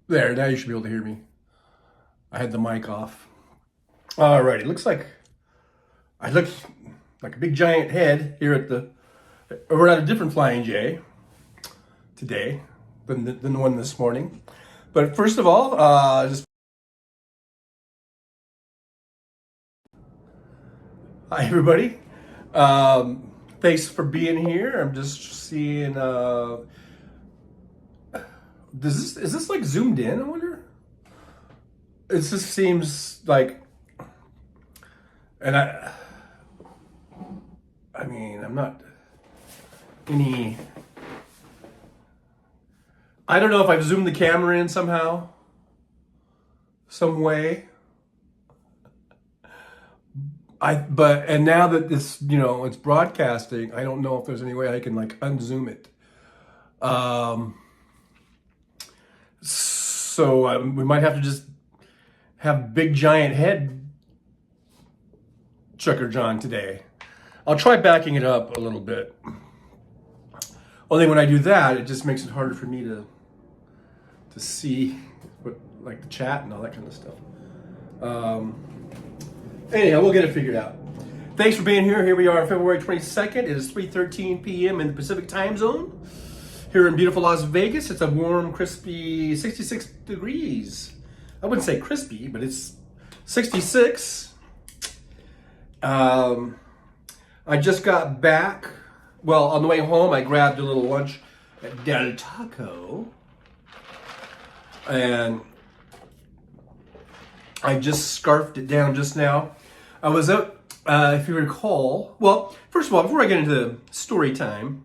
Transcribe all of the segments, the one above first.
There, now you should be able to hear me. I had the mic off. Alrighty, looks like I look like a big giant head here at the. We're at a different Flying J today than the one this morning. But first of all, just hi everybody. Thanks for being here. I'm just seeing. Is this like zoomed in? I wonder. It just seems like, and I mean, I'm not any. I don't know if I've zoomed the camera in somehow, some way. And now that this, it's broadcasting, I don't know if there's any way I can like unzoom it. So we might have to just have big giant head Chucker John today. I'll try backing it up a little bit. Only when I do that, it just makes it harder for me to see what, like the chat and all that kind of stuff. Anyhow, we'll get it figured out. Thanks for being here. Here we are on February 22nd. It is 3:13 p.m. in the Pacific time zone. Here in beautiful Las Vegas, it's a warm, crispy 66 degrees. I wouldn't say crispy, but it's 66. I just got back. Well, on the way home, I grabbed a little lunch at Del Taco. And I just scarfed it down just now. I was out, if you recall. Well, first of all, before I get into story time,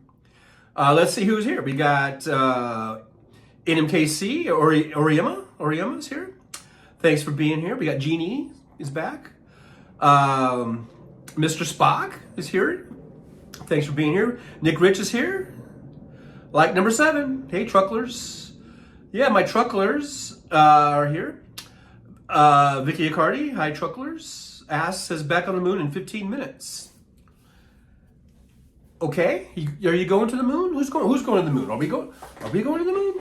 let's see who's here. We got NMKC, Oriema's here. Thanks for being here. We got Jeannie is back. Mr. Spock is here. Thanks for being here. Nick Rich is here. Like number 7. Hey, trucklers. Yeah, my trucklers are here. Vicky Accardi, hi trucklers. Ass says back on the moon in 15 minutes. Okay, are you going to the moon? Who's going to the moon? Are we going to the moon?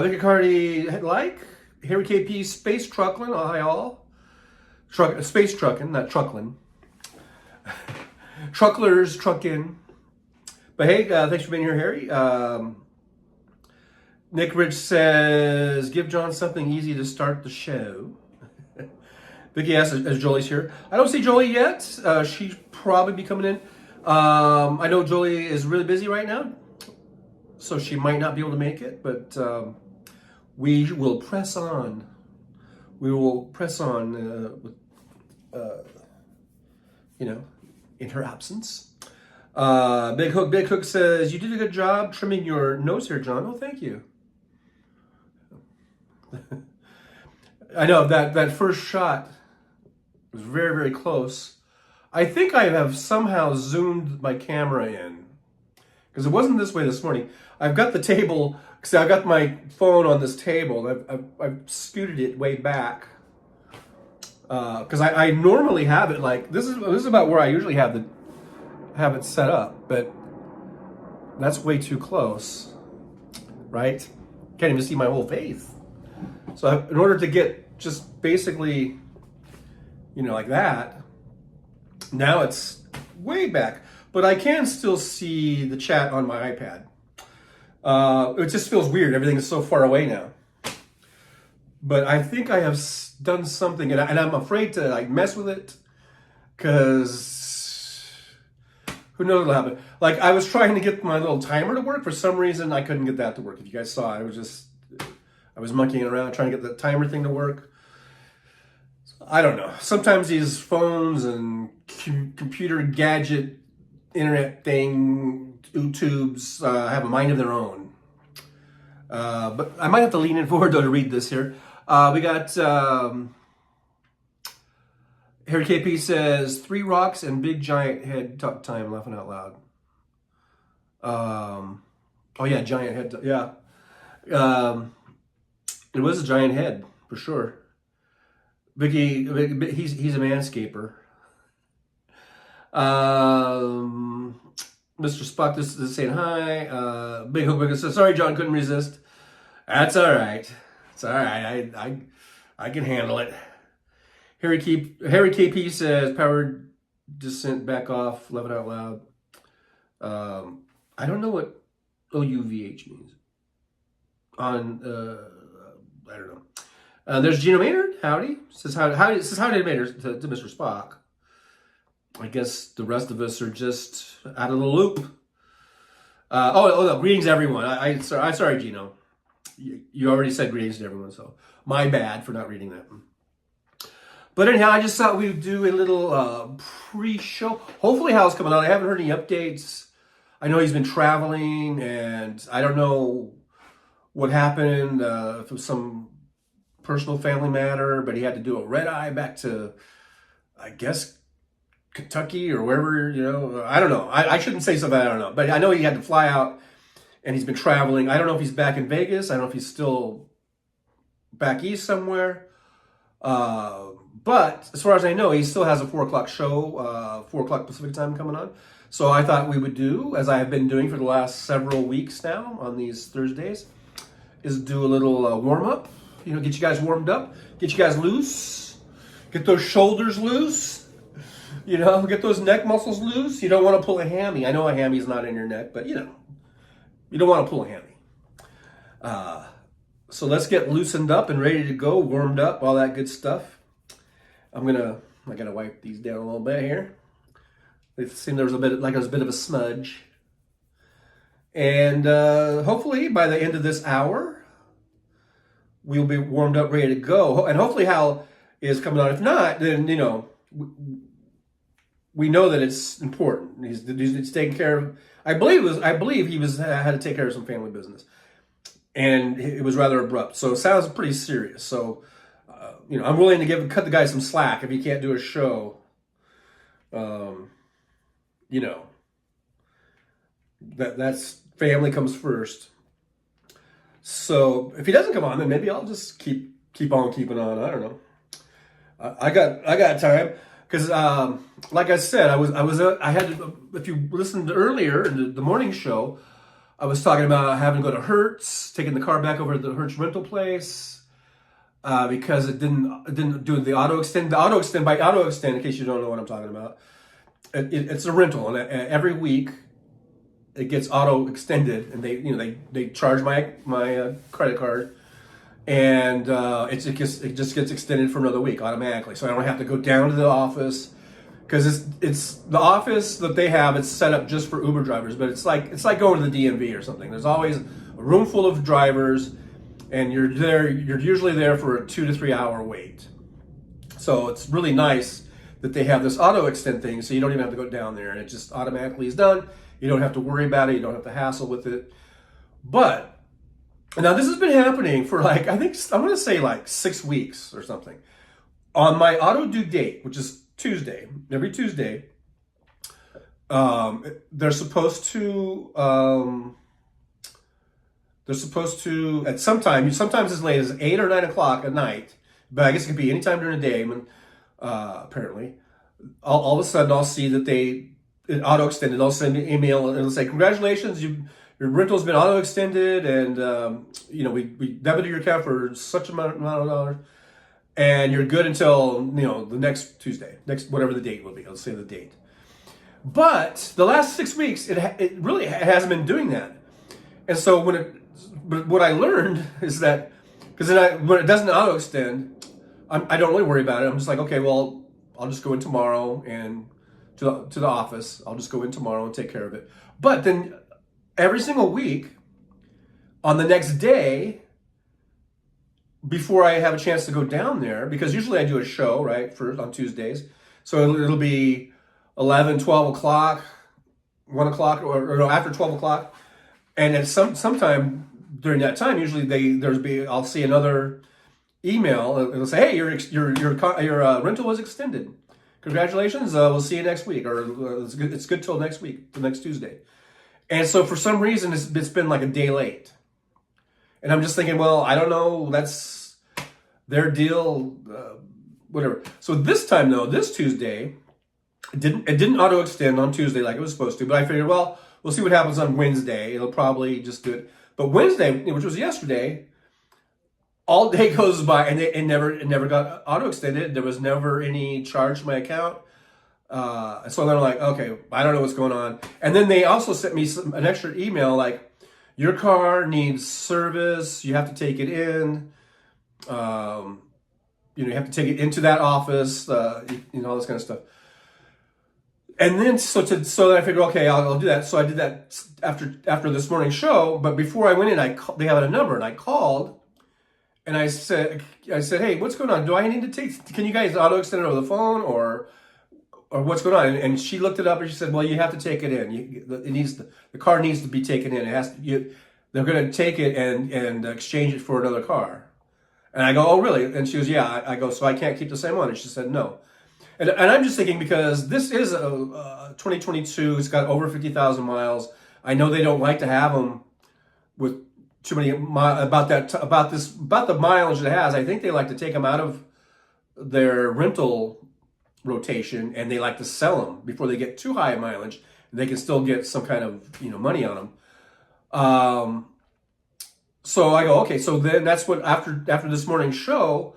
Vicky Accardi, like Harry KP, space trucklin'. Oh, hi all. Space truckin', not trucklin'. Trucklers, truckin'. But hey, thanks for being here, Harry. Nick Rich says, give John something easy to start the show. Vicky asks, as Jolie's here. I don't see Jolie yet. She's probably be coming in. I know Jolie is really busy right now, so she might not be able to make it, but we will press on. We will press on, in her absence. Big Hook says, you did a good job trimming your nose hair, John. Oh, thank you. I know that first shot was very, very close. I think I have somehow zoomed my camera in because it wasn't this way this morning. I've got the table, because I've got my phone on this table. I've scooted it way back because I normally have it like this is about where I usually have it set up, but that's way too close, right? Can't even see my whole face. So in order to get just basically, like that, now it's way back, but I can still see the chat on my iPad. It just feels weird. Everything is so far away now. But I think I have done something, and I'm afraid to like mess with it because who knows what'll happen. Like I was trying to get my little timer to work. For some reason, I couldn't get that to work. If you guys saw it, I was monkeying around trying to get the timer thing to work. I don't know. Sometimes these phones and computer gadget, internet thing, YouTubes have a mind of their own. But I might have to lean in forward though to read this here. We got Harry KP says 3 rocks and big giant head talk time, laughing out loud. Oh yeah, giant head. Yeah. It was a giant head for sure. Vicky, he's a manscaper. Mr. Spock is saying hi. Big Hook says, sorry, John, couldn't resist. That's all right. It's all right. I can handle it. Harry KP says powered descent back off. Love it out loud. I don't know what OUVH means. I don't know. There's Gino Maynard. Howdy. Says howdy Maynard to Mr. Spock. I guess the rest of us are just out of the loop. No, greetings everyone. I'm sorry, Gino. You already said greetings to everyone, so my bad for not reading that. But anyhow, I just thought we would do a little pre-show. Hopefully Hal's coming on. I haven't heard any updates. I know he's been traveling, and I don't know what happened, if it was some personal family matter, but he had to do a red eye back to, I guess, Kentucky or wherever, I don't know. I shouldn't say something I don't know. But I know he had to fly out, and he's been traveling. I don't know if he's back in Vegas. I don't know if he's still back east somewhere. But as far as I know, he still has a 4 o'clock show, 4 o'clock Pacific time coming on. So I thought we would do, as I have been doing for the last several weeks now on these Thursdays, is do a little warm-up. Get you guys warmed up, get you guys loose, get those shoulders loose, get those neck muscles loose. You don't want to pull a hammy. I know a hammy's not in your neck, but you don't want to pull a hammy. So let's get loosened up and ready to go, warmed up, all that good stuff. I gotta wipe these down a little bit here. It seemed there was a bit of a smudge. And hopefully by the end of this hour, we'll be warmed up, ready to go. And hopefully Hal is coming on. If not, then, we know that it's important. He's taking care of, I believe he had to take care of some family business. And it was rather abrupt. So it sounds pretty serious. So, I'm willing to cut the guy some slack if he can't do a show. That's family comes first. So if he doesn't come on, then maybe I'll just keep on keeping on. I don't know. I got time because, like I said, I had to, if you listened earlier in the morning show, I was talking about having to go to Hertz, taking the car back over to the Hertz rental place because it didn't do the auto extend. The auto extend, by auto extend, in case you don't know what I'm talking about, it's a rental, and every week it gets auto extended, and they charge my credit card, and it just gets extended for another week automatically. So I don't have to go down to the office because it's the office that they have. It's set up just for Uber drivers, but it's like going to the DMV or something. There's always a room full of drivers, and you're usually there for a 2 to 3 hour wait. So it's really nice that they have this auto extend thing, so you don't even have to go down there, and it just automatically is done. You don't have to worry about it. You don't have to hassle with it. But now this has been happening for I think I'm going to say 6 weeks or something. On my auto due date, which is Tuesday, every Tuesday, they're supposed to at sometimes as late as 8 or 9 o'clock at night, but I guess it could be any time during the day. Apparently, all of a sudden I'll see that it auto extended. I'll send an email and it'll say, "Congratulations, your rental's been auto extended, and we debited your account for such amount of dollars, and you're good until the next Tuesday, next whatever the date will be." I'll say the date. But the last 6 weeks, it really hasn't been doing that, and so what I learned is that because when it doesn't auto extend, I don't really worry about it. I'm just like, okay, well, I'll just go in tomorrow and to the office. I'll just go in tomorrow and take care of it. But then every single week, on the next day, before I have a chance to go down there, because usually I do a show, right, on Tuesdays. So it'll be 11, 12 o'clock, 1 o'clock, or no, after 12 o'clock. And at sometime during that time, usually I'll see another email. It'll say, "Hey, your rental was extended. Congratulations. We'll see you next week," or it's good till next week, the next Tuesday. And so for some reason, it's been a day late. And I'm just thinking, well, I don't know. That's their deal, whatever. So this time, though, this Tuesday, it didn't auto extend on Tuesday like it was supposed to. But I figured, well, we'll see what happens on Wednesday. It'll probably just do it. But Wednesday, which was yesterday, all day goes by, and it never got auto extended. There was never any charge to my account. So then I'm like, okay, I don't know what's going on. And then they also sent me an extra email like, your car needs service. You have to take it in. You have to take it into that office. All this kind of stuff. And then so then I figured, okay, I'll do that. So I did that after this morning's show. But before I went in, they had a number, and I called, and I said, hey, what's going on? Do I need to take? Can you guys auto extend it over the phone, or what's going on? And she looked it up, and she said, well, you have to take it in. The car needs to be taken in. They're going to take it and exchange it for another car. And I go, oh, really? And she goes, yeah. I go, so I can't keep the same one? And she said, no. And I'm just thinking, because this is a 2022, it's got over 50,000 miles. I know they don't like to have them with too many about the mileage it has. I think they like to take them out of their rental rotation, and they like to sell them before they get too high a mileage, and they can still get some kind of money on them. So I go, okay. So then that's what after this morning's show,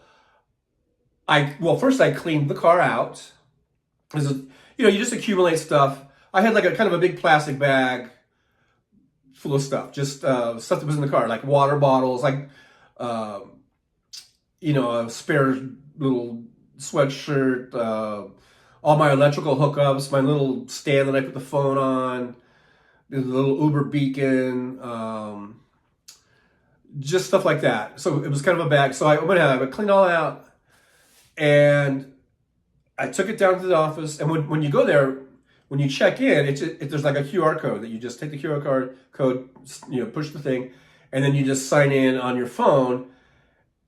first I cleaned the car out, because you just accumulate stuff. I had like a kind of a big plastic bag full of stuff, just stuff that was in the car, like water bottles, like a spare little sweatshirt, all my electrical hookups, my little stand that I put the phone on, the little Uber beacon, just stuff like that. So it was kind of a bag. So I went ahead, I cleaned all out, and I took it down to the office. And when you go there, when you check in, there's like a QR code that you just take the QR code, push the thing, and then you just sign in on your phone.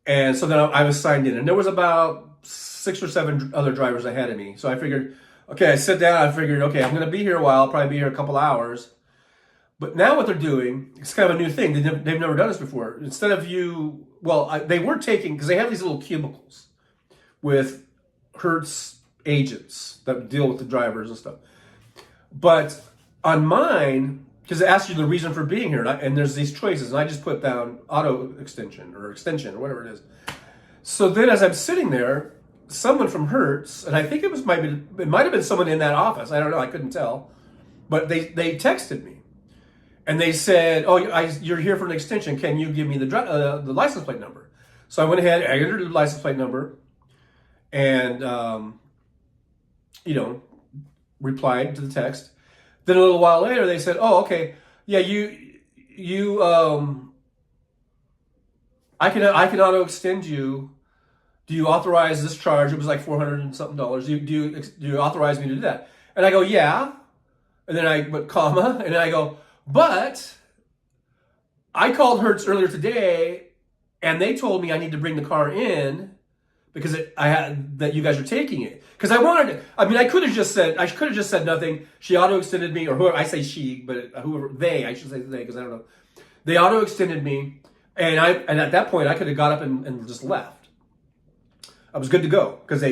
And so then I was signed in, and there was about 6 or 7 other drivers ahead of me. So I figured, okay, I sat down, I figured, okay, I'm going to be here a while, I'll probably be here a couple hours. But now what they're doing, it's kind of a new thing. They've never done this before. Instead of they were taking, because they have these little cubicles with Hertz agents that deal with the drivers and stuff. But on mine, because it asks you the reason for being here, and there's these choices, and I just put down auto extension or whatever it is. So then as I'm sitting there, someone from Hertz, and I think it might have been someone in that office, I don't know, I couldn't tell, but they texted me. And they said, oh, you're here for an extension. Can you give me the license plate number? So I went ahead, I entered the license plate number, and, replied to the text. Then a little while later, they said, oh, okay, yeah, I can auto extend you. Do you authorize this charge? It was like $400 and something. Do you authorize me to do that? And I go, yeah. And then I put comma, and then I go, but I called Hertz earlier today, and they told me I need to bring the car in because that you guys are taking it. Because I could have just said nothing. She auto extended me, or whoever, I say she, but I should say they, because I don't know. They auto extended me, and at that point I could have got up and just left. I was good to go because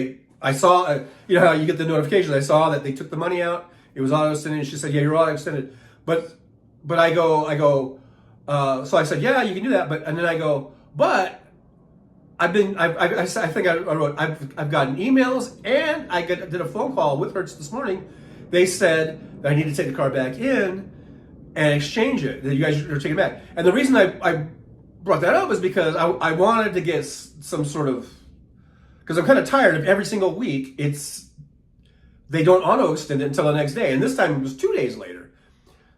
I saw, how you get the notifications. I saw that they took the money out. It was auto extended. And she said, yeah, you're auto extended, But I go, so I said, yeah, you can do that. And then I go, but I think I wrote, I've gotten emails, and I did a phone call with Hertz this morning. They said that I need to take the car back in and exchange it, that you guys are taking it back. And the reason I brought that up is because I wanted to get some sort of, because I'm kind of tired of every single week, they don't auto extend it until the next day. And this time it was 2 days later.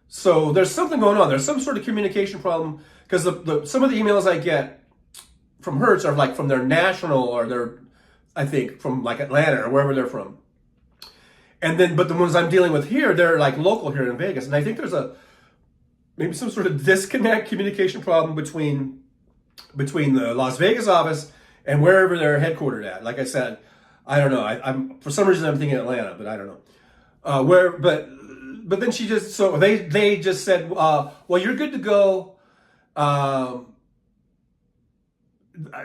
So there's something going on. There's some sort of communication problem, because some of the emails I get from Hertz are like from their national, or I think from like Atlanta or wherever they're from. But the ones I'm dealing with here, they're like local here in Vegas. And I think there's maybe some sort of communication problem between the Las Vegas office and wherever they're headquartered at. Like I said, I don't know. I'm for some reason I'm thinking Atlanta, but I don't know. But then they just said, well, you're good to go.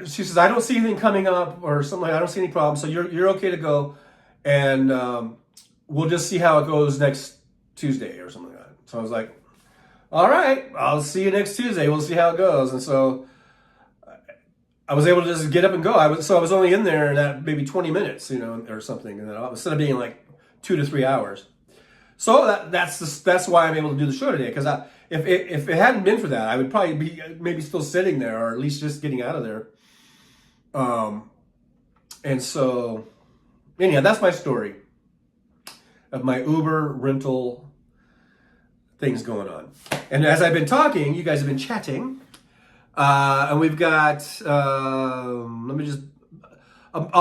She says, I don't see anything coming up or something. I don't see any problem. So you're okay to go. And we'll just see how it goes next Tuesday or something like that. So I was like, all right, I'll see you next Tuesday. We'll see how it goes. And so I was able to just get up and go. I was only in there in that maybe 20 minutes, or something, and then instead of being like 2 to 3 hours. So that's why I'm able to do the show today. Because if it hadn't been for that, I would probably be maybe still sitting there, or at least just getting out of there. And so, anyhow, that's my story of my Uber rental things going on. And as I've been talking, you guys have been chatting. And we've got, I'll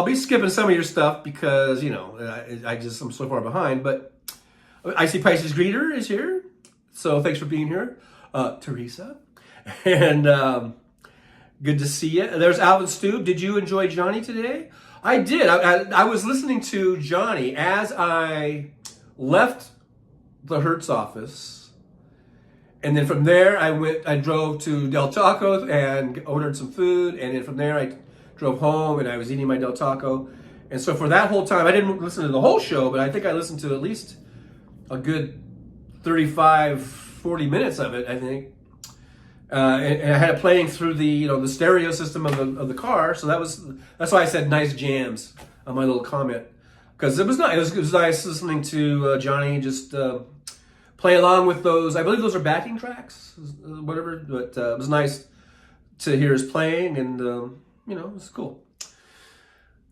be skipping some of your stuff because, I'm so far behind. But I see Pisces Greeter is here. So thanks for being here, Teresa. And good to see you. There's Alvin Stube. Did you enjoy Johnny today? I did. I was listening to Johnny as I left the Hertz office. And then from there, I drove to Del Taco and ordered some food. And then from there, I drove home and I was eating my Del Taco. And so for that whole time, I didn't listen to the whole show, but I think I listened to at least a good 35, 40 minutes of it, I think. And I had it playing through the stereo system of the car. So that's why I said nice jams on my little comment. Because it was nice. It was nice listening to Johnny just play along with those. I believe those are backing tracks, whatever. But it was nice to hear his playing, and it was cool.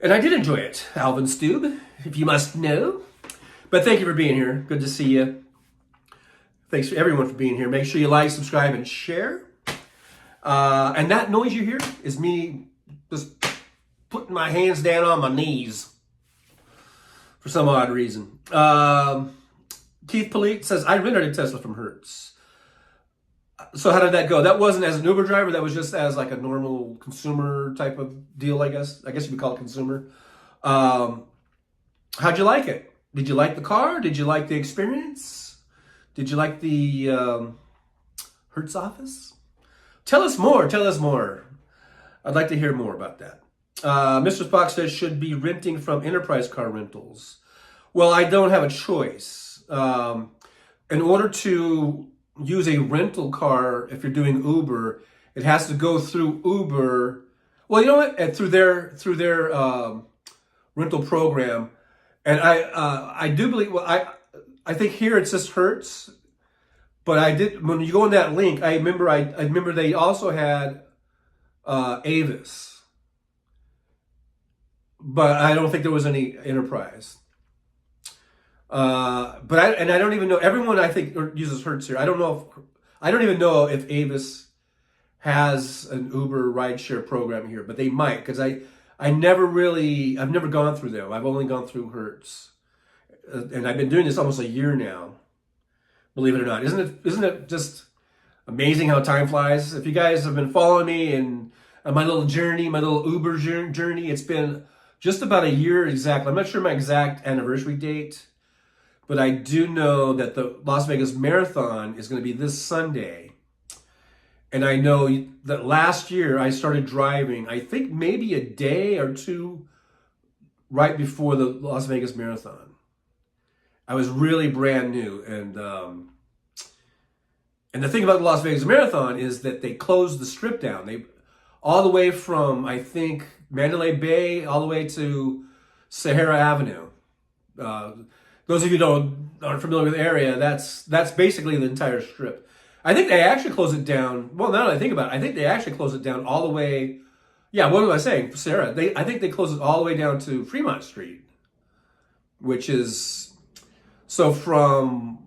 And I did enjoy it, Alvin Stube, if you must know. But thank you for being here. Good to see you. Thanks for everyone for being here. Make sure you like, subscribe, and share. And that noise you hear is me just putting my hands down on my knees for some odd reason. Keith Polite says, I rented a Tesla from Hertz. So how did that go? That wasn't as an Uber driver. That was just as like a normal consumer type of deal, I guess. I guess you would call it consumer. How'd you like it? Did you like the car? Did you like the experience? Did you like the Hertz office? Tell us more. Tell us more. I'd like to hear more about that. Mr. Spock says, should be renting from Enterprise Car Rentals. Well, I don't have a choice. In order to use a rental car, if you're doing Uber, it has to go through Uber. Well, you know what? Through their rental program. And I do believe, I think here it's just Hertz. But when you go on that link, I remember they also had Avis. But I don't think there was any Enterprise. But I don't even know. Everyone I think uses Hertz here. I don't even know if Avis has an Uber rideshare program here, but they might, because I've never gone through them. I've only gone through Hertz, and I've been doing this almost a year now. Believe it or not, isn't it just amazing how time flies? If you guys have been following me and on my little journey, my little Uber journey, it's been just about a year exactly. I'm not sure my exact anniversary date. But I do know that the Las Vegas Marathon is going to be this Sunday. And I know that last year I started driving, I think maybe a day or two right before the Las Vegas Marathon. I was really brand new. And the thing about the Las Vegas Marathon is that they closed the strip down. All the way from, I think, Mandalay Bay all the way to Sahara Avenue. Those of you who aren't familiar with the area, that's basically the entire strip. I think they actually close it down. Well, now that I think about it, I think they actually close it down all the way. Yeah, what was I saying, Sarah? I think they close it all the way down to Fremont Street, which is so from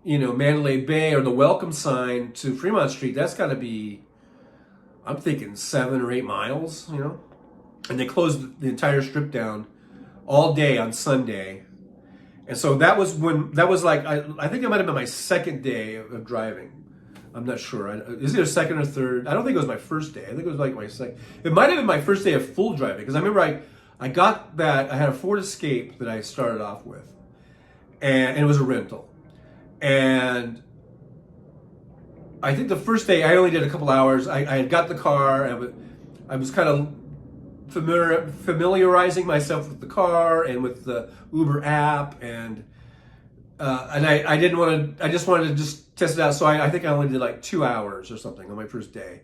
Mandalay Bay or the welcome sign to Fremont Street. That's got to be, I'm thinking 7 or 8 miles. And they closed the entire strip down all day on Sunday. And so that was like, I think it might have been my second day of driving. I'm not sure. Is it a second or third? I don't think it was my first day. I think it was like my second. It might have been my first day of full driving, because I remember I got that, I had a Ford Escape that I started off with. And it was a rental. And I think the first day I only did a couple hours. I had got the car, and I was kind of familiarizing myself with the car and with the Uber app, and I didn't want to. I just wanted to just test it out. So I think I only did like 2 hours or something on my first day,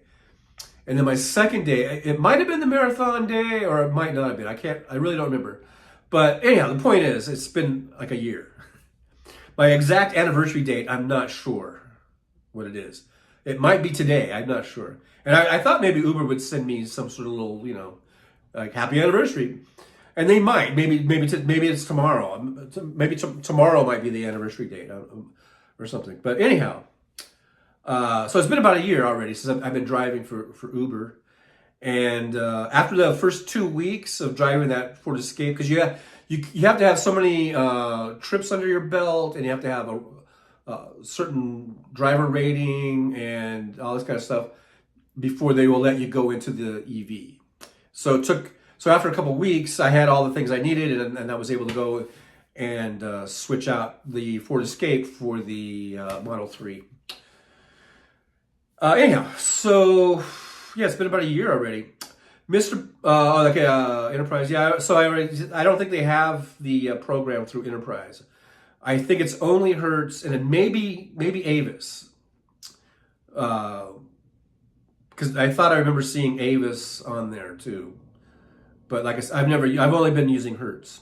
And then my second day, it might have been the marathon day or it might not have been. I really don't remember. But anyhow, the point is, it's been like a year. My exact anniversary date, I'm not sure what it is. It might be today, I'm not sure. And I thought maybe Uber would send me some sort of little, like happy anniversary. And they might. Maybe it's tomorrow. Maybe tomorrow might be the anniversary date or something. But anyhow, so it's been about a year already since I've been driving for Uber. And after the first 2 weeks of driving that Ford Escape, because you have to have so many trips under your belt, and you have to have a certain driver rating and all this kind of stuff before they will let you go into the EV. So after a couple of weeks, I had all the things I needed, and I was able to go and switch out the Ford Escape for the Model 3. Anyhow, so yeah, it's been about a year already. Enterprise. Yeah, so I don't think they have the program through Enterprise. I think it's only Hertz and then maybe Avis. Because I thought I remember seeing Avis on there too. But like I said, I've only been using Hertz.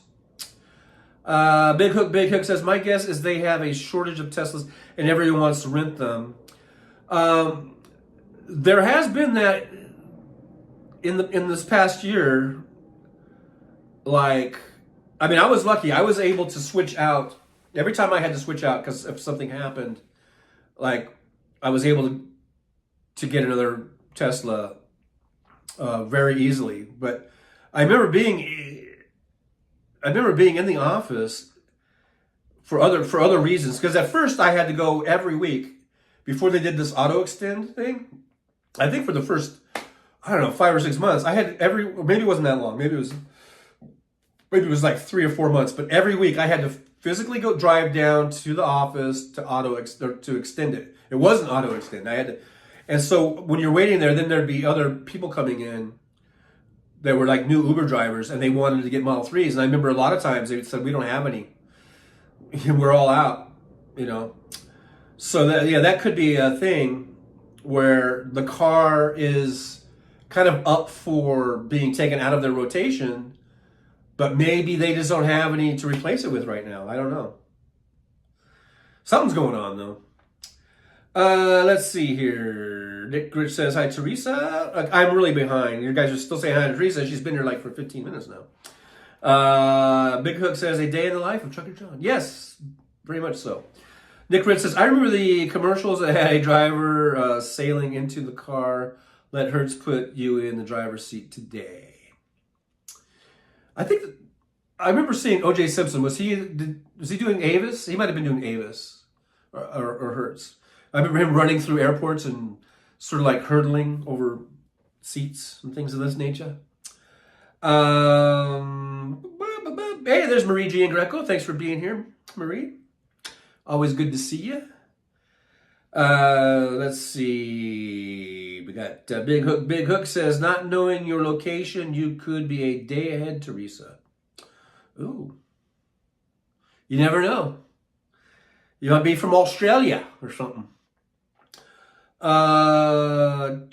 Big Hook says, my guess is they have a shortage of Teslas and everyone wants to rent them. There has been that in this past year. I was lucky. I was able to switch out every time I had to switch out because if something happened. Like I was able to get another Tesla very easily. But I remember being in the office for other reasons. Because at first I had to go every week before they did this auto extend thing. I think for the first, 5 or 6 months, I had maybe it wasn't that long. Maybe it was like 3 or 4 months. But every week I had to physically go drive down to the office to extend it. It wasn't auto extend. And so when you're waiting there, then there'd be other people coming in that were like new Uber drivers, and they wanted to get Model 3s. And I remember a lot of times they said, we don't have any. We're all out, So that could be a thing where the car is kind of up for being taken out of their rotation, but maybe they just don't have any to replace it with right now. I don't know. Something's going on, though. Let's see here. Nick Rich says, hi, Teresa. I'm really behind. You guys are still saying hi to Teresa. She's been here like for 15 minutes now. Big Hook says, a day in the life of Trucker John. Yes, very much so. Nick Rich says, I remember the commercials that had a driver sailing into the car. Let Hertz put you in the driver's seat today. I remember seeing O.J. Simpson. Was he doing Avis? He might have been doing Avis or Hertz. I remember him running through airports and sort of like hurdling over seats and things of this nature. Hey, there's Marie G. and Greco. Thanks for being here, Marie. Always good to see you. Let's see. We got Big Hook. Big Hook says, not knowing your location, you could be a day ahead, Teresa. Ooh. You never know. You might be from Australia or something. Patient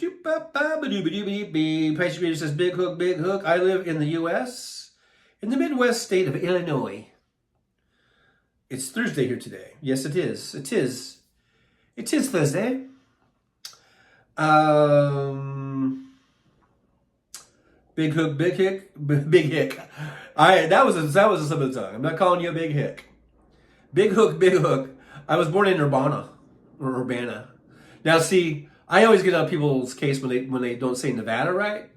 Reader says, Big Hook. I live in the U.S. in the Midwest state of Illinois. It's Thursday here today. Yes, it is. It is Thursday. Big Hick. That was a slip of the tongue. I'm not calling you a big hick. Big Hook. I was born in Urbana. Now, see, I always get on people's case when they don't say Nevada right.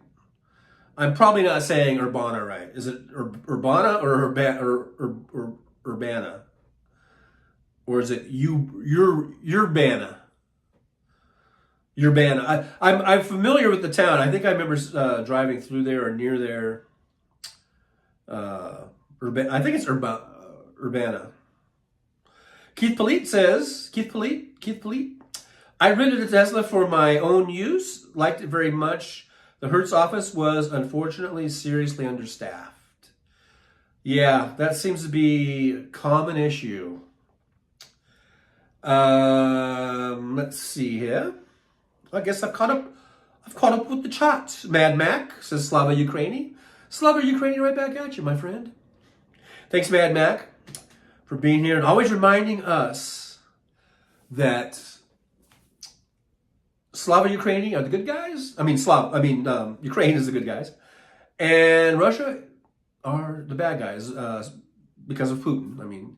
I'm probably not saying Urbana right. Is it Urbana or Urbana? Or is it Urbana? Urbana. I'm familiar with the town. I think I remember driving through there or near there. I think it's Urbana. Keith Polite says, Keith Polite. I rented a Tesla for my own use. Liked it very much. The Hertz office was unfortunately seriously understaffed. Yeah, that seems to be a common issue. Let's see here. I guess I've caught up I've caught up with the chat. Mad Mac says Slava Ukraini. Slava Ukraini right back at you, my friend. Thanks, Mad Mac, for being here and always reminding us that Slava Ukraini are the good guys. Ukraine is the good guys. And Russia are the bad guys because of Putin. I mean,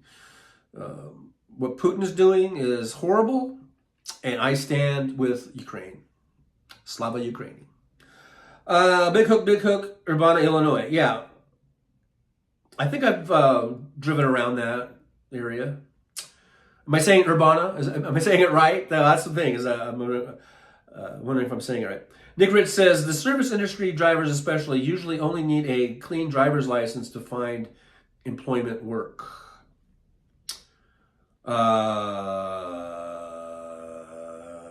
what Putin is doing is horrible, and I stand with Ukraine. Slava Ukraini. Big Hook, Urbana, Illinois. Yeah. I think I've driven around that area. Am I saying Urbana? Am I saying it right? No, that's the thing. I'm wondering if I'm saying it right. Nick Rich says, the service industry drivers especially usually only need a clean driver's license to find employment work.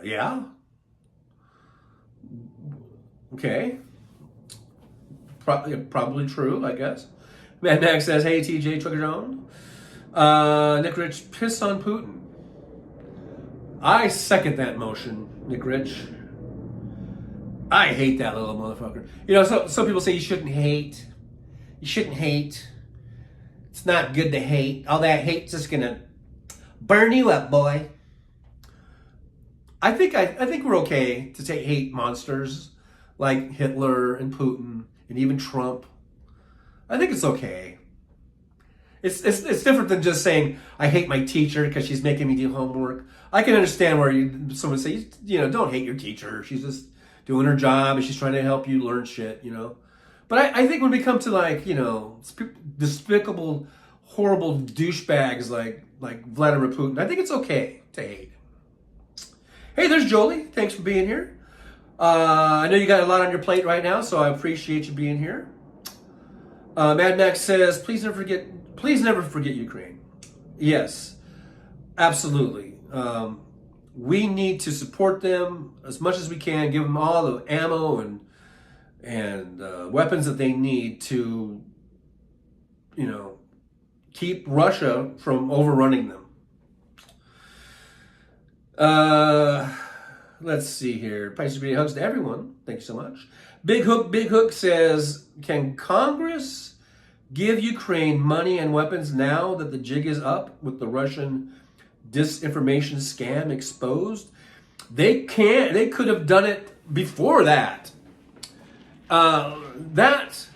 Yeah. Okay. Probably true, I guess. Mad Max says, hey, TJ Triggerone. Nick Rich, piss on Putin. I second that motion, Nick Rich. I hate that little motherfucker. You know, some people say you shouldn't hate. You shouldn't hate. It's not good to hate. All that hate's just gonna burn you up, boy. I think we're okay to take hate monsters like Hitler and Putin and even Trump. I think it's okay. It's different than just saying I hate my teacher because she's making me do homework. I can understand where someone say, you know, don't hate your teacher. She's just doing her job and she's trying to help you learn shit, you know. But I think when we come to, like, you know, despicable, horrible douchebags like Vladimir Putin, I think it's okay to hate. Hey, there's Jolie. Thanks for being here. I know you got a lot on your plate right now, so I appreciate you being here. Mad Max says, please never forget Ukraine. Yes, absolutely. We need to support them as much as we can, give them all the ammo and weapons that they need to, you know, keep Russia from overrunning them. Let's see here. Price of hugs to everyone. Thank you so much. Big Hook says, can Congress give Ukraine money and weapons now that the jig is up with the Russian disinformation scam exposed? They can't. They could have done it before that. That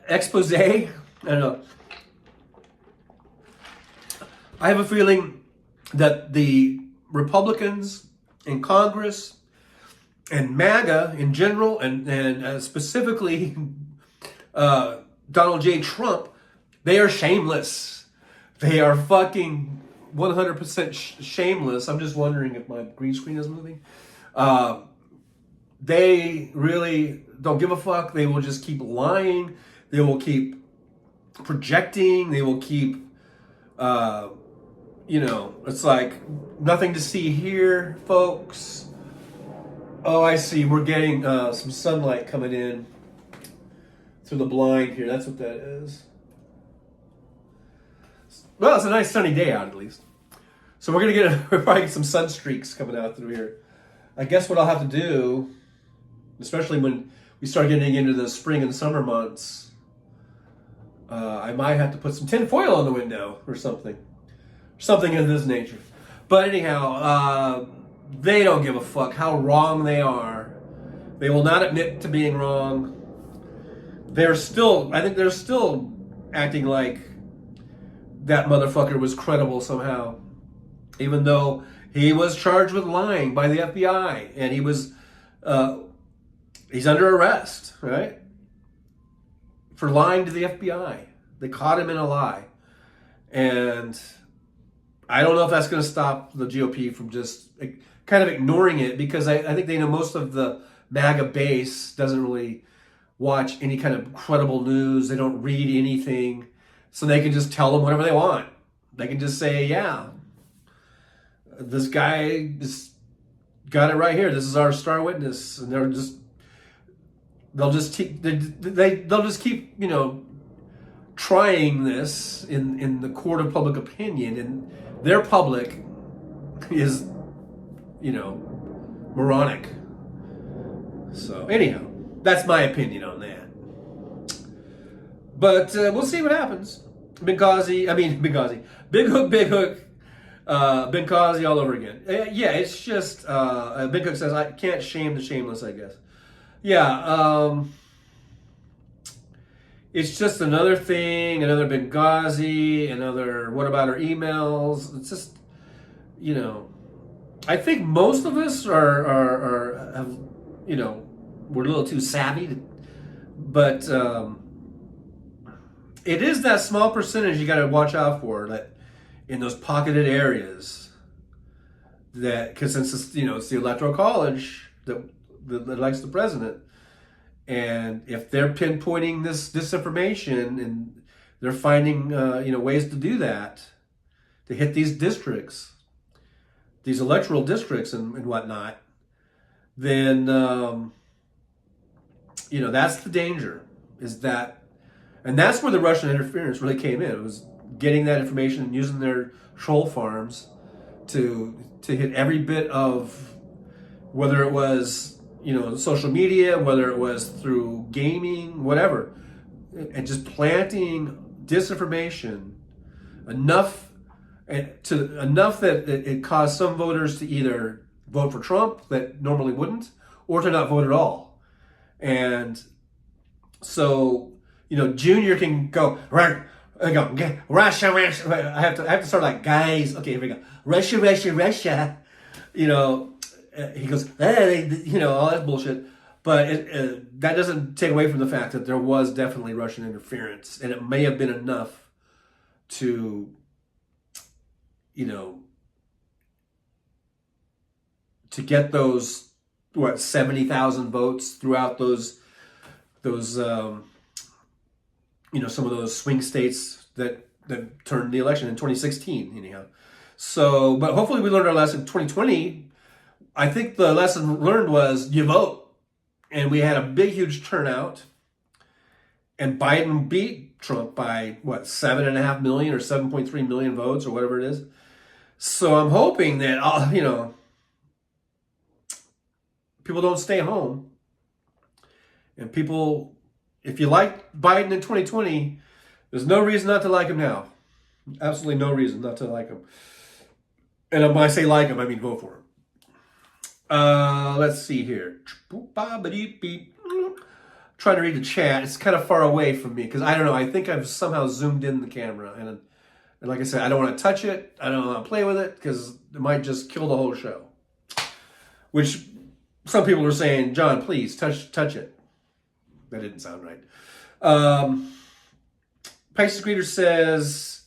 expose, I don't know. I have a feeling that the Republicans in Congress and MAGA in general, and specifically Donald J. Trump, they are shameless. They are fucking 100% shameless. I'm just wondering if my green screen is moving. They really don't give a fuck. They will just keep lying. They will keep projecting. They will keep, you know, it's like nothing to see here, folks. Oh, I see. We're getting some sunlight coming in through the blind here. That's what that is. Well, it's a nice sunny day out, at least. So we're probably get some sun streaks coming out through here. I guess what I'll have to do, especially when we start getting into the spring and summer months, I might have to put some tin foil on the window or something. Something of this nature. But anyhow, they don't give a fuck how wrong they are. They will not admit to being wrong. I think they're still acting like that motherfucker was credible somehow. Even though he was charged with lying by the FBI. And he's under arrest, right? For lying to the FBI. They caught him in a lie. And I don't know if that's going to stop the GOP from just kind of ignoring it, because I think they know most of the MAGA base doesn't really watch any kind of credible news. They don't read anything. So they can just tell them whatever they want. They can just say, yeah, this guy just got it right here. This is our star witness. And they'll just keep, you know, trying this in the court of public opinion, and their public is, moronic. So anyhow, that's my opinion on that. But we'll see what happens. Big Hook, Benghazi all over again. Yeah, it's just, Big Hook says, I can't shame the shameless, I guess. Yeah, it's just another thing, another Benghazi, another, what about our emails? It's just, I think most of us have, we're a little too savvy, but it is that small percentage you got to watch out for, that in those pocketed areas, that, because since it's, it's the Electoral College that elects the president, and if they're pinpointing this disinformation and they're finding ways to do that, to hit these districts, these electoral districts and whatnot, then that's the danger. Is that, and that's where the Russian interference really came in. It was getting that information and using their troll farms to hit every bit of, whether it was social media, whether it was through gaming, whatever, and just planting disinformation enough that it caused some voters to either vote for Trump that normally wouldn't, or to not vote at all. And so, Junior can go, right, Russia. I have to start like, guys, okay, here we go. Russia. He goes, hey, all that bullshit. But that doesn't take away from the fact that there was definitely Russian interference, and it may have been enough to, to get those 70,000 votes throughout those some of those swing states that turned the election in 2016 anyhow. So, but hopefully we learned our lesson. 2020, I think the lesson learned was you vote, and we had a big, huge turnout, and Biden beat Trump by 7.5 million or 7.3 million votes or whatever it is. So I'm hoping that people don't stay home, and people, if you like Biden in 2020, there's no reason not to like him now. Absolutely no reason not to like him. And when I say like him, I mean vote for him. Let's see here. Trying to read the chat. It's kind of far away from me because I don't know. I think I've somehow zoomed in the camera, and like I said, I don't want to touch it. I don't want to play with it because it might just kill the whole show. Which some people are saying, John, please touch it. That didn't sound right. Pisces Greeter says,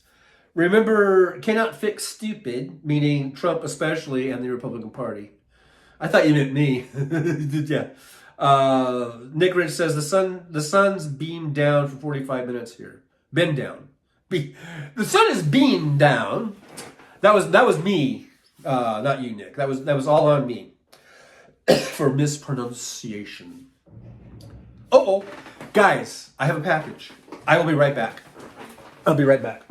remember, cannot fix stupid, meaning Trump especially and the Republican Party. I thought you meant me. Yeah. Nick Rich says the sun's beamed down for 45 minutes here. Been down. The sun is beamed down. That was me, not you, Nick. That was all on me for mispronunciation. Oh, guys, I have a package. I will be right back. I'll be right back.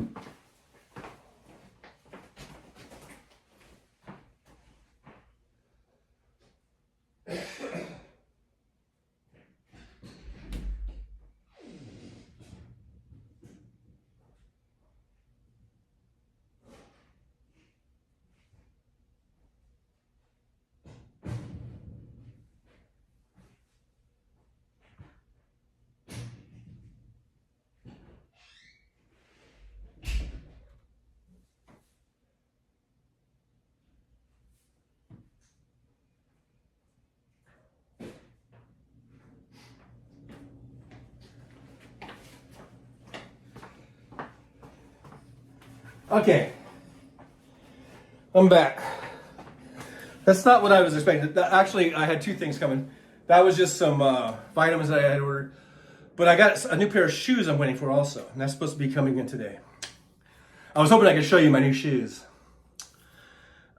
Okay, I'm back. That's not what I was expecting. Actually, I had two things coming. That was just some vitamins that I had ordered. But I got a new pair of shoes I'm waiting for also. And that's supposed to be coming in today. I was hoping I could show you my new shoes.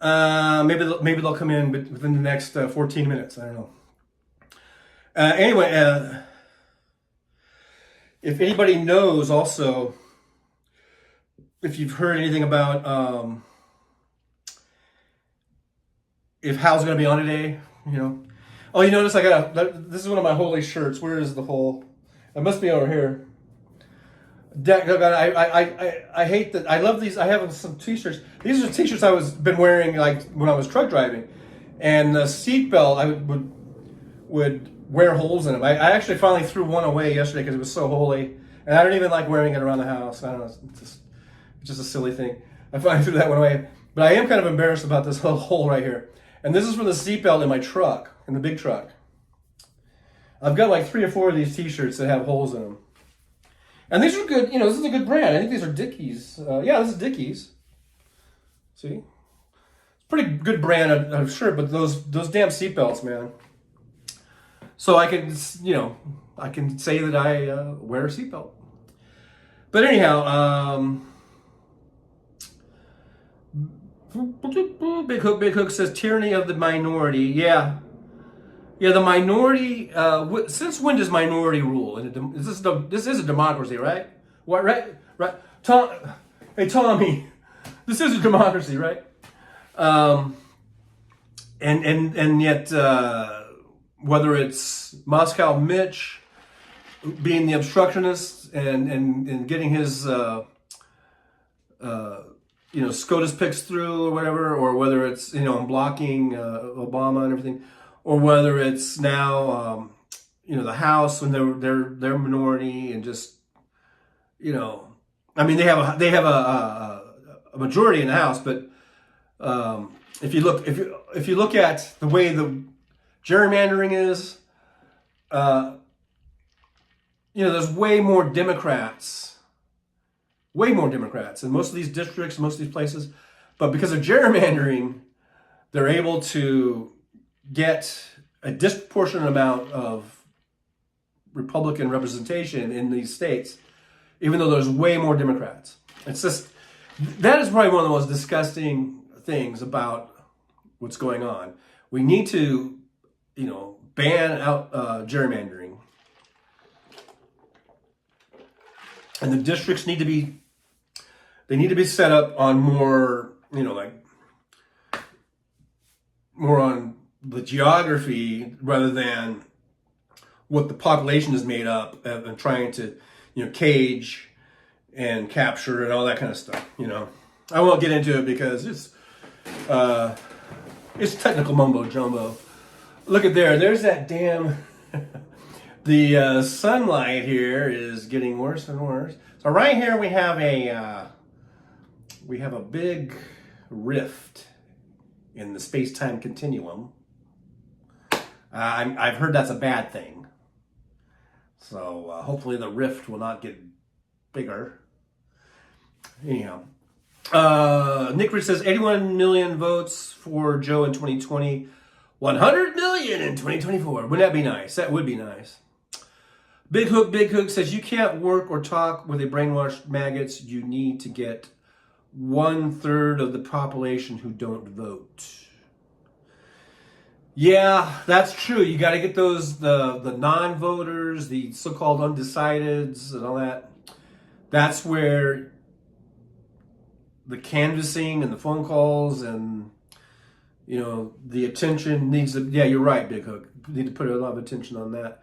Maybe they'll come in within the next 14 minutes. I don't know. Anyway, if anybody knows also, if you've heard anything about if Hal's going to be on today, you know. Oh, you notice I got this is one of my holy shirts. Where is the whole? It must be over here. I hate that. I love these. I have some t-shirts. These are t-shirts I was been wearing like when I was truck driving, and the seatbelt I would wear holes in them. I actually finally threw one away yesterday because it was so holy, and I don't even like wearing it around the house. I don't know. It's just a silly thing. I finally threw that one away, but I am kind of embarrassed about this whole hole right here. And this is for the seatbelt in my truck, in the big truck. I've got like 3 or 4 of these t-shirts that have holes in them. And these are good, you know, this is a good brand. I think these are Dickies. Yeah, this is Dickies. See? It's a pretty good brand of shirt, but those damn seatbelts, man. So I can, you know, I can say that I wear a seatbelt. But anyhow, Big Hook says tyranny of the minority. Yeah, the minority. Since when does minority rule? This is a democracy, right? What? Right? Hey, Tommy, this is a democracy, right? And yet, whether it's Moscow Mitch being the obstructionist and getting his SCOTUS picks through or whatever, or whether it's, you know, blocking Obama and everything, or whether it's now, the House when they're minority and just, you know, I mean they have a majority in the House, but if you look at the way the gerrymandering is, there's way more Democrats in most of these districts, most of these places. But because of gerrymandering, they're able to get a disproportionate amount of Republican representation in these states, even though there's way more Democrats. It's just, that is probably one of the most disgusting things about what's going on. We need to, ban out gerrymandering. And the districts need to be set up on more, more on the geography rather than what the population is made up of, and trying to, cage and capture and all that kind of stuff. I won't get into it because it's technical mumbo jumbo. Look at there's that damn. The sunlight here is getting worse and worse. So right here we have a big rift in the space-time continuum. I've heard that's a bad thing. So hopefully the rift will not get bigger. Anyhow, Nick Rich says 81 million votes for Joe in 2020, 100 million in 2024. Wouldn't that be nice? That would be nice. Big Hook says you can't work or talk with a brainwashed maggots. You need to get 1/3 of the population who don't vote. Yeah, that's true. You got to get the non-voters, the so-called undecideds, and all that. That's where the canvassing and the phone calls and the attention needs to. Yeah, you're right, Big Hook. You need to put a lot of attention on that.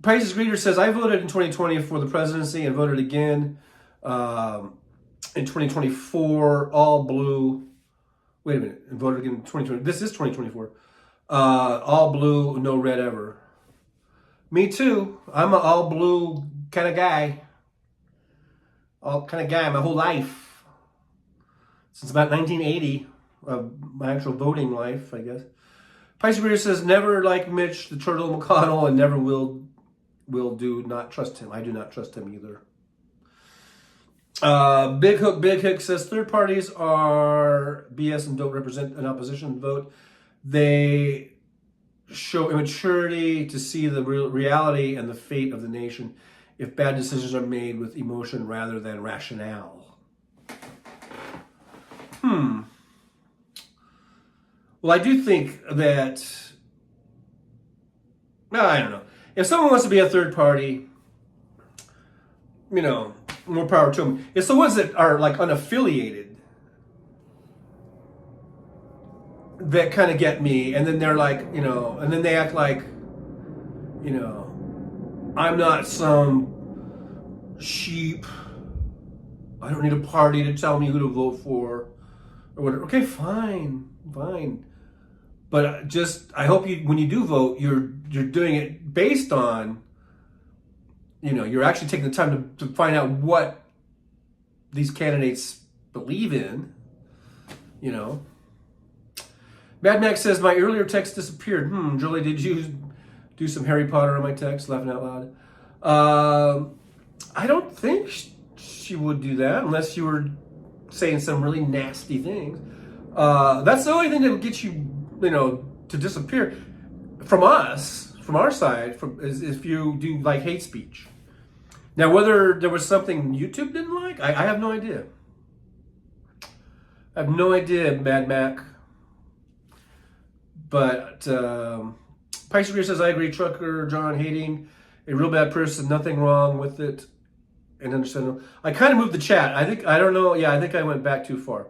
Price's Greeter says, I voted in 2020 for the presidency and voted again in 2024, all blue. Wait a minute, and voted again in 2020. This is 2024. All blue, no red ever. Me too. I'm an all blue kind of guy. My whole life. Since about 1980, my actual voting life, I guess. Price Reader says, never like Mitch the Turtle McConnell and never will do not trust him. I do not trust him either. Big Hook says, third parties are BS and don't represent an opposition vote. They show immaturity to see the reality and the fate of the nation if bad decisions are made with emotion rather than rationale. Well, I do think that, I don't know. If someone wants to be a third party, more power to them. It's the ones that are like unaffiliated that kind of get me, and then they're like, and then they act like, I'm not some sheep. I don't need a party to tell me who to vote for, or whatever. Okay, fine. But I hope when you do vote, you're doing it based on, you're actually taking the time to find out what these candidates believe in, Mad Max says, my earlier text disappeared. Julie, did you do some Harry Potter on my text, laughing out loud? I don't think she would do that unless you were saying some really nasty things. That's the only thing that would get you, to disappear from us, from our side, is if you do like hate speech. Now, whether there was something YouTube didn't like, I have no idea. I have no idea, Mad Mac. But Pikes Greer says, I agree, Trucker John hating a real bad person, nothing wrong with it. And understandable. I kind of moved the chat. I think I went back too far.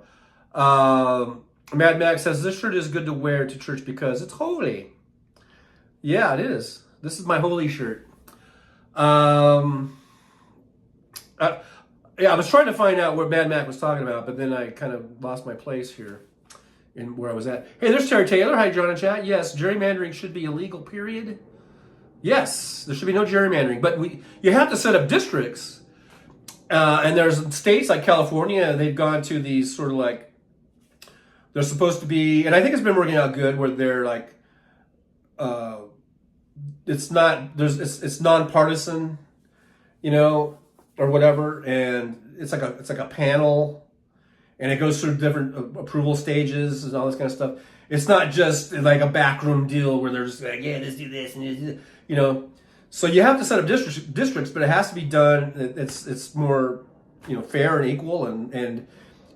Mad Max says, this shirt is good to wear to church because it's holy. Yeah, it is. This is my holy shirt. I was trying to find out what Mad Mac was talking about, but then I kind of lost my place here in where I was at. Hey, there's Terry Taylor. Hi, John and chat. Yes, gerrymandering should be illegal, period. Yes, there should be no gerrymandering. But you have to set up districts. And there's states like California, they've gone to these sort of like, they're supposed to be, and I think it's been working out good, where they're like, it's nonpartisan, or whatever, and it's like a panel, and it goes through different approval stages and all this kind of stuff. It's not just like a backroom deal where they're just like, yeah, let's do this and So you have to set up districts, but it has to be done. It's more, fair and equal, and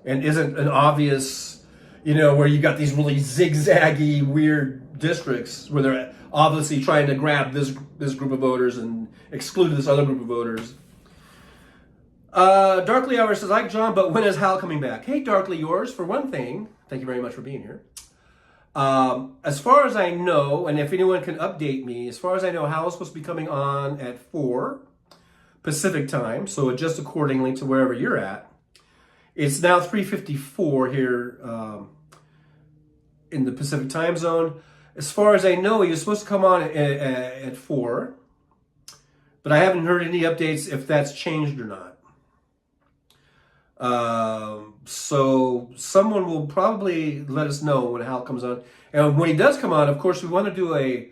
isn't an obvious, where you got these really zigzaggy, weird districts where they're obviously trying to grab this group of voters and exclude this other group of voters. Darkly Hour says, like John, but when is Hal coming back? Hey, Darkly Yours, for one thing, thank you very much for being here. As far as I know, and if anyone can update me, as far as I know, Hal is supposed to be coming on at 4 Pacific time, so adjust accordingly to wherever you're at. It's now 3:54 here in the Pacific time zone. As far as I know, he was supposed to come on at 4, but I haven't heard any updates if that's changed or not. So someone will probably let us know when Hal comes on. And when he does come on, of course, we want to do a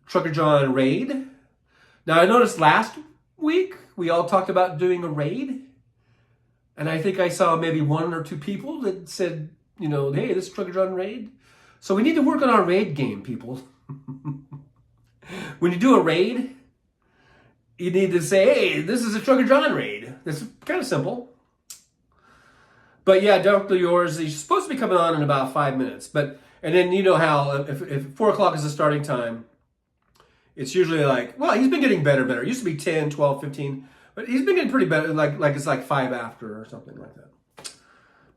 Trucker John raid. Now, I noticed last week we all talked about doing a raid. And I think I saw maybe 1 or 2 people that said, hey, this is Trucker John raid. So we need to work on our raid game, people. When you do a raid, you need to say, hey, this is a Trucker John raid. It's kind of simple. But yeah, Darkly Yours, he's supposed to be coming on in about 5 minutes. And then how if 4 o'clock is the starting time, it's usually like, well, he's been getting better. It used to be 10, 12, 15. But he's been getting pretty better, like it's like 5 after or something like that.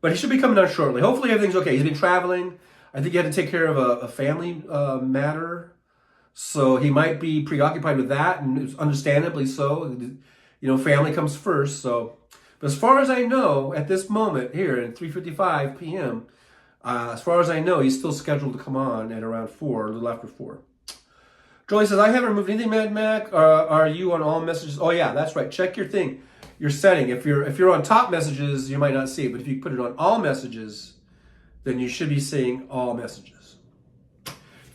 But he should be coming on shortly. Hopefully everything's okay. He's been traveling. I think he had to take care of a family matter. So he might be preoccupied with that, and understandably so. Family comes first, so... But as far as I know, at this moment here at 3:55 p.m., as far as I know, he's still scheduled to come on at around 4, a little after 4. Joey says, I haven't removed anything, Mad Mac. Are you on all messages? Oh, yeah, that's right. Check your thing, your setting. If you're on top messages, you might not see it. But if you put it on all messages, then you should be seeing all messages.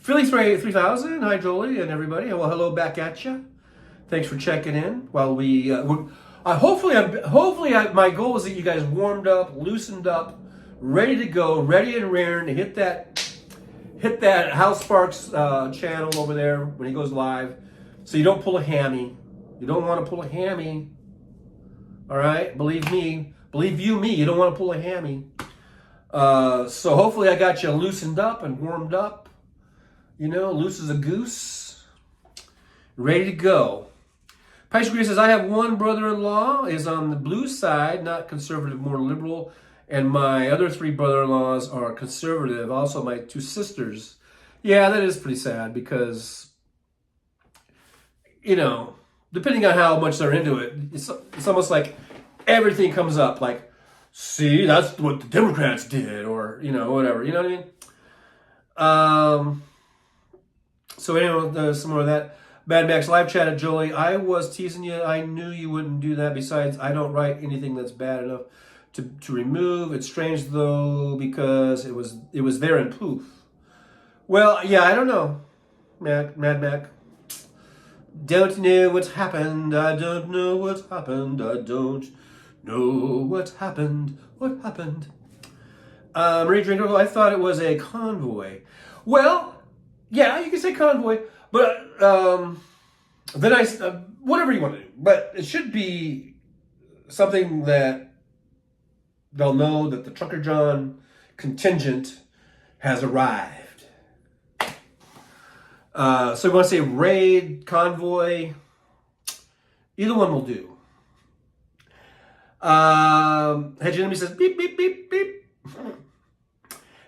Philly 3000, hi, Jolie, and everybody. Well, hello back at you. Thanks for checking in while hopefully, my goal is that you guys warmed up, loosened up, ready to go, ready and raring to hit that Hal Sparks channel over there when he goes live, so you don't pull a hammy. You don't want to pull a hammy. All right, believe me, you don't want to pull a hammy. So hopefully, I got you loosened up and warmed up. Loose as a goose, ready to go. Pice Green says, I have one brother-in-law, is on the blue side, not conservative, more liberal. And my other 3 brother-in-laws are conservative. Also, my 2 sisters. Yeah, that is pretty sad because, you know, depending on how much they're into it, it's almost like everything comes up. Like, see, that's what the Democrats did, or, you know, whatever. You know what I mean? So anyway, some more of that. Mad Max live chat at Jolie. I was teasing you. I knew you wouldn't do that. Besides, I don't write anything that's bad enough to remove. It's strange though because it was there and poof. Well, yeah, I don't know. Mad Mac. Don't know what's happened. I don't know what's happened. I don't know what's happened. What happened? Marie Drinker, I thought it was a convoy. Well, yeah, you can say convoy, but then whatever you want to do. But it should be something that they'll know that the Trucker John contingent has arrived. So you want to say raid, convoy, either one will do. Hedge Enemy says, beep, beep, beep, beep.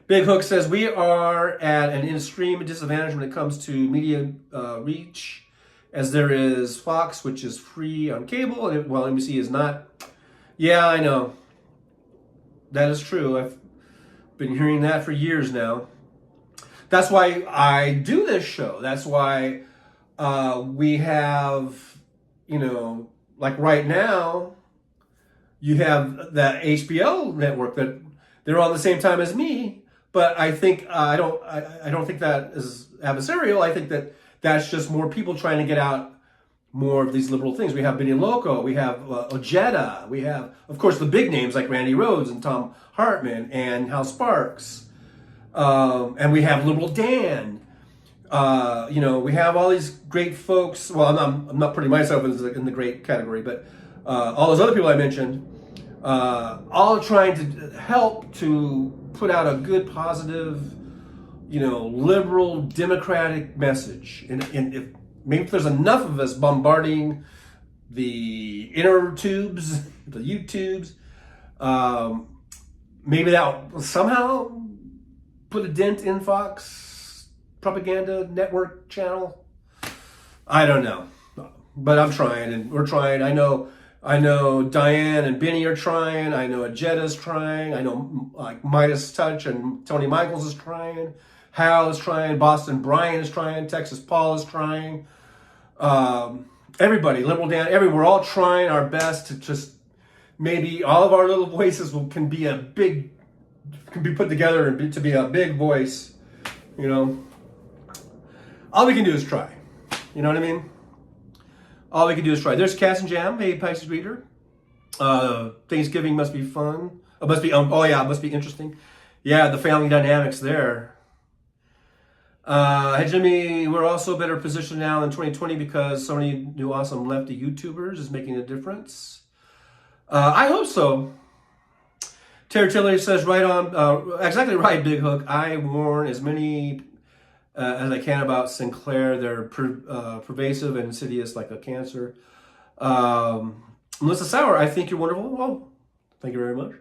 Big Hook says, we are at an extreme disadvantage when it comes to media reach, as there is Fox, which is free on cable, and while NBC is not. Yeah, I know. That is true. I've been hearing that for years now. That's why I do this show. That's why we have, you know, like right now, you have that HBO network that they're on the same time as me. But I think I don't think that is adversarial. I think that that's just more people trying to get out more of these liberal things. We have Benny Loco, we have Ojeda, we have, of course, the big names like Randy Rhoads and Tom Hartman and Hal Sparks, and we have Liberal Dan. You know, we have all these great folks. Well, I'm not putting myself in the great category, but all those other people I mentioned, all trying to help to put out a good, positive, you know, liberal, democratic message. And if maybe if there's enough of us bombarding the inner tubes, the YouTubes, maybe that will somehow put a dent in Fox propaganda network channel. I don't know, but I'm trying, and we're trying. I know Diane and Benny are trying. I know Ajeda's trying. I know like Midas Touch and Tony Michaels is trying. Hal is trying. Boston Brian is trying. Texas Paul is trying. Everybody, Liberal Dan, we're all trying our best to just maybe all of our little voices can be put together and to be a big voice. You know, all we can do is try. You know what I mean? All we can do is try. There's Cass and Jam. Hey, Pisces reader. Thanksgiving must be fun. It must be interesting. Yeah, the family dynamics there. Hey, Jimmy, we're also better positioned now in 2020 because so many new awesome lefty YouTubers is making a difference. I hope so. Terry Tiller says, right on, exactly right, Big Hook. I warn as many as I can about Sinclair. They're pervasive and insidious like a cancer. Melissa Sauer, I think you're wonderful. Well, thank you very much.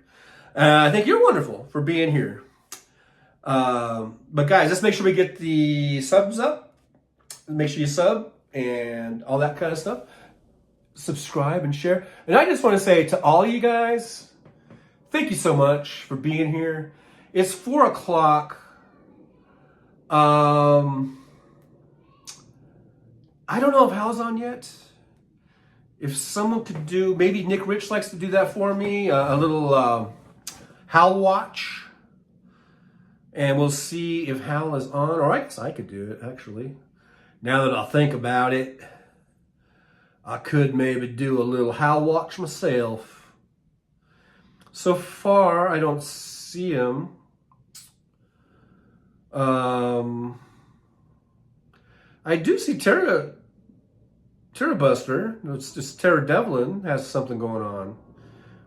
I think you're wonderful for being here. But guys, let's make sure we get the subs up. Make sure you sub and all that kind of stuff. Subscribe and share. And I just want to say to all you guys, thank you so much for being here. It's 4 o'clock. I don't know if Hal's on yet. If someone could do, maybe Nick Rich likes to do that for me, a little Hal watch. And we'll see if Hal is on, or I guess I could do it, actually. Now that I think about it, I could maybe do a little Hal watch myself. So far, I don't see him. I do see Tara Buster. It's just Tara Devlin has something going on,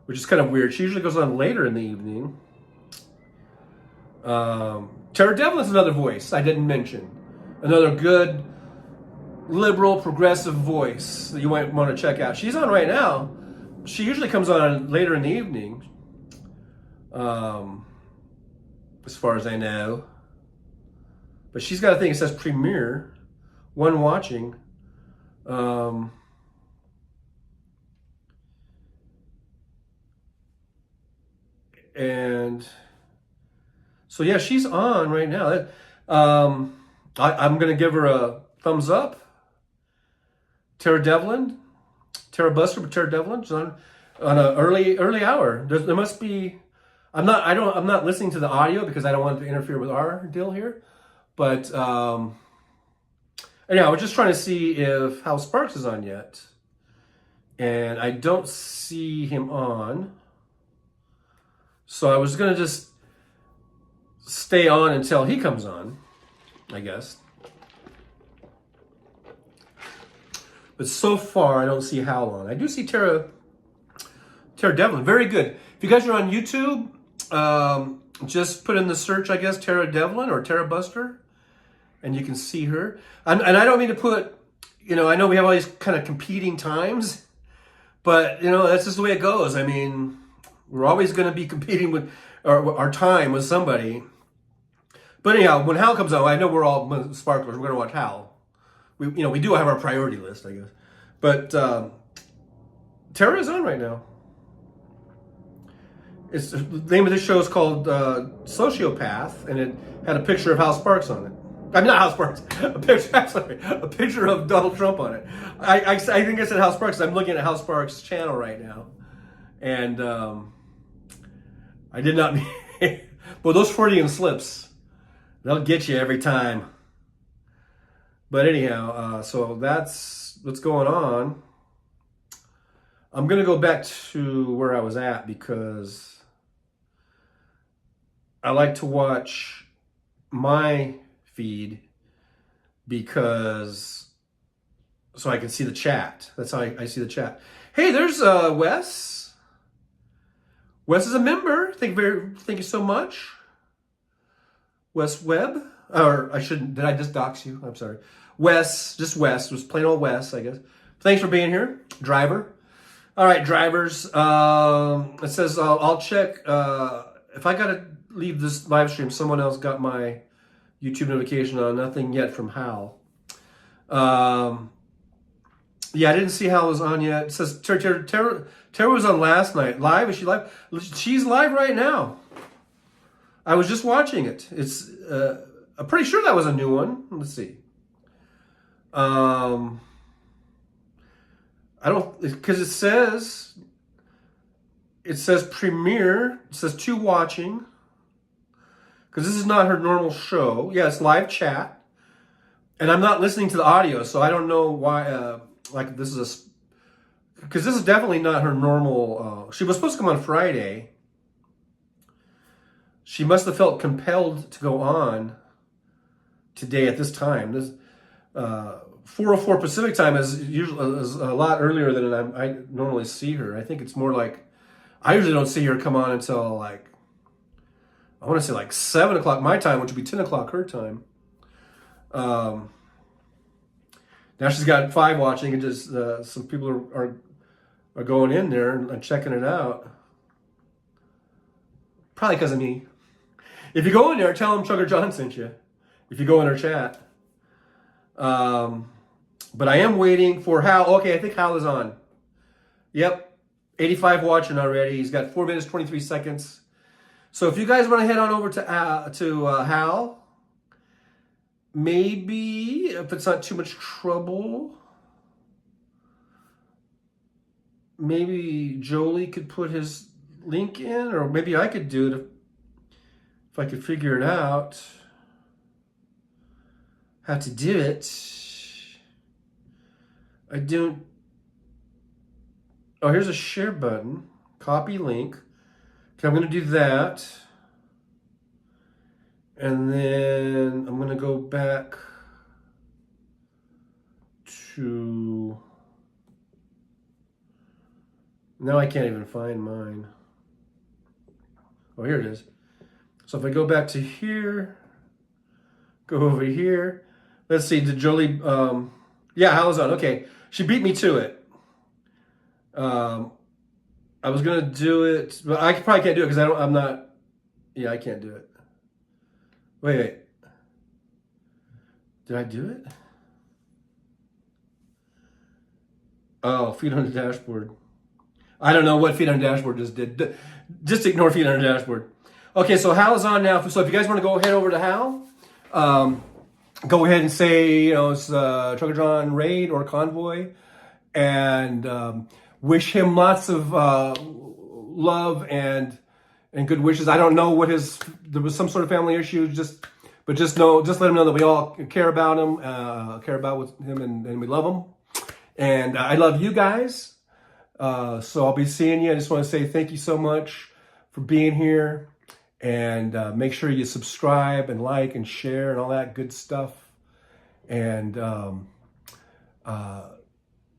which is kind of weird. She usually goes on later in the evening. Tara Devlin's another voice I didn't mention. Another good liberal, progressive voice that you might want to check out. She's on right now. She usually comes on later in the evening, as far as I know. But she's got a thing that says premiere, one watching. And so, yeah, she's on right now. I'm going to give her a thumbs up. Tara Devlin, Tara Buster, but Tara Devlin, she's on an early hour. There must be. I'm not listening to the audio because I don't want it to interfere with our deal here. But anyhow, I was just trying to see if Hal Sparks is on yet, and I don't see him on. So I was gonna just stay on until he comes on, I guess. But so far, I don't see Hal on. I do see Tara Devlin. Very good. If you guys are on YouTube, just put in the search, I guess, Tara Devlin or Tara Buster, and you can see her. And I don't mean to put, I know we have all these kind of competing times, but, that's just the way it goes. I mean, we're always going to be competing with our time with somebody. But anyhow, when Hal comes on, I know we're all sparklers. We're going to watch Hal. We do have our priority list, I guess. But Tara is on right now. The name of this show is called Sociopath, and it had a picture of Hal Sparks on it. I'm not Hal Sparks. A picture of Donald Trump on it. I think I said Hal Sparks. I'm looking at Hal Sparks' channel right now, and I did not mean. Well, those Freudian slips, they'll get you every time. But anyhow, so that's what's going on. I'm going to go back to where I was at because I like to watch my feed so I can see the chat. That's how I see the chat. Hey, there's Wes. Wes is a member. Thank you so much. Wes Webb. Or I shouldn't, did I just dox you? I'm sorry. Wes, just Wes, was plain old Wes, I guess. Thanks for being here, driver. All right, drivers. It says I'll check. If I got to leave this live stream, someone else got my YouTube notification on. Nothing yet from Hal. Yeah, I didn't see Hal was on yet. It says Tara was on last night. Live? Is she live? She's live right now. I was just watching it. It's I'm pretty sure that was a new one. Let's see. I don't, because it says premiere. It says to watching. Because this is not her normal show. Yeah, it's live chat. And I'm not listening to the audio, so I don't know why, this is because this is definitely not her normal, she was supposed to come on Friday. She must have felt compelled to go on today at this time. This 4:04 Pacific time is a lot earlier than I normally see her. I think it's more like I usually don't see her come on until I want to say 7 o'clock my time, which would be 10 o'clock her time. Now she's got 5 watching, and just some people are going in there and checking it out. Probably because of me. If you go in there, tell them Chugger John sent you. If you go in our chat. But I am waiting for Hal. Okay, I think Hal is on. Yep. 85 watching already. He's got 4 minutes, 23 seconds. So if you guys want to head on over to Hal, maybe, if it's not too much trouble, maybe Jolie could put his link in, or maybe I could do it if I could figure it out. How to do it. I don't. Oh, here's a share button. Copy link. Okay, I'm going to do that. And then I'm going to go back to. Now I can't even find mine. Oh, here it is. So if I go back to here, go over here. Let's see, did Jolie Yeah, Howl's on. Okay, she beat me to it. I was gonna do it, but I probably can't do it because I don't. I'm not. Yeah, I can't do it. Wait. Did I do it? Oh, feet on the dashboard. I don't know what feet on the dashboard just did. Just ignore feet on the dashboard. Okay, so Hal is on now. So if you guys want to go head over to Hal, go ahead and say, it's Trucker John Raid or Convoy, and wish him lots of love and good wishes. I don't know what there was some sort of family issue, but just let him know that we all care about him, care about him, and we love him. And I love you guys. So I'll be seeing you. I just want to say thank you so much for being here. And make sure you subscribe and like and share and all that good stuff. And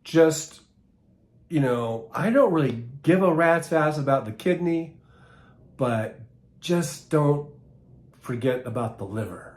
just, I don't really give a rat's ass about the kidney, but just don't forget about the liver.